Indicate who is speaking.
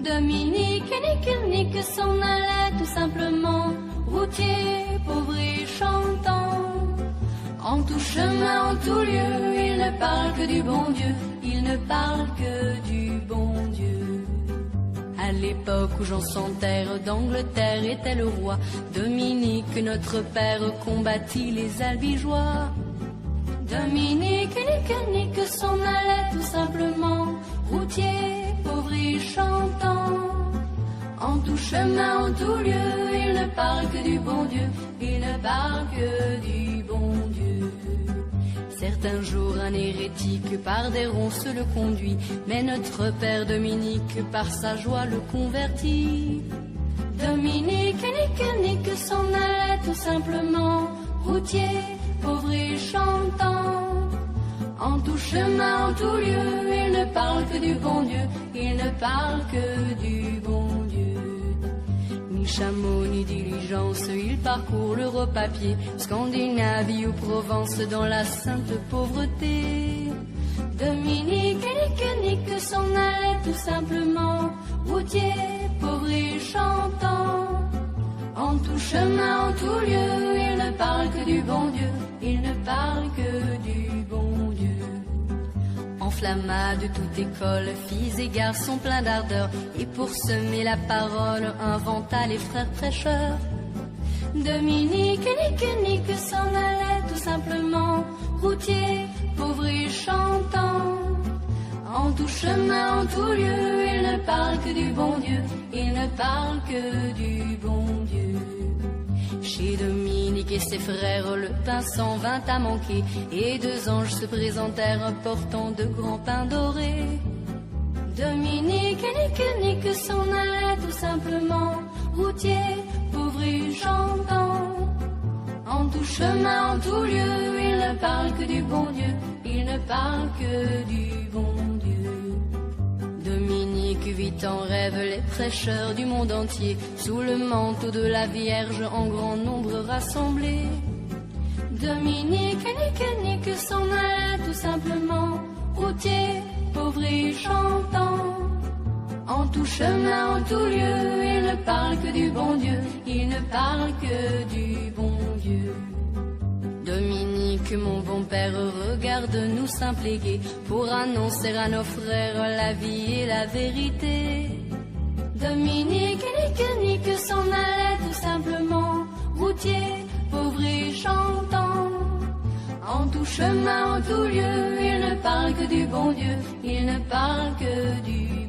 Speaker 1: Dominique nique s'en allait tout simplement, routier, pauvre et chantant. En tout chemin, en tout lieu, il ne parle que du bon Dieu, il ne parle que du bon Dieu. À l'époque où Jean sans terre d'Angleterre était le roi, Dominique, notre père, combattit les albigeois. Dominique nique s'en allait tout simplement, routier, pauvre et chantant. En tout chemin, en tout lieu, il ne parle que du bon Dieu, il ne parle que du bon Dieu. Certains jours, un hérétique par des ronces le conduit, mais notre père Dominique, par sa joie, le convertit. Dominique nique s'en allait tout simplement, routier, pauvre et chantant. En tout chemin, en tout lieu, il ne parle que du bon Dieu, il ne parle que du bon Dieu. Ni chameau, ni diligence, il parcourt l'Europe à pied, Scandinavie ou Provence, dans la sainte pauvreté. Dominique nique s'en allait tout simplement, routier, pauvre et chantant. En tout chemin, en tout lieu, il ne parle que du bon Dieu, il ne parle que du bon Dieu. Enflamma de toute école, filles et garçons pleins d'ardeur, et pour semer la parole, inventa les frères prêcheurs. Dominique nique s'en allait tout simplement, routier, pauvre et chantant. En tout chemin, en tout lieu, il ne parle que du bon Dieu, il ne parle que du bon Dieu. Chez Dominique et ses frères, le pain s'en vint à manquer, et deux anges se présentèrent portant de grands pains dorés. Dominique nique s'en allait tout simplement, routier, pauvre et chantant. En tout chemin, en tout lieu, il ne parle que du bon Dieu, il ne parle que du bon Dieu. Dominique vit en rêve les prêcheurs du monde entier, sous le manteau de la Vierge en grand nombre rassemblés. Dominique nique s'en allait tout simplement, routier, pauvre et chantant. En tout chemin, en tout lieu, il ne parle que du bon Dieu, il ne parle que du bon Dieu. Dominique, mon bon père, regarde-nous simple et gai, pour annoncer à nos frères la vie et la vérité. Dominique nique s'en allait tout simplement, routier, pauvre et chantant. En tout chemin, en tout lieu, il ne parle que du bon Dieu, il ne parle que du bon Dieu.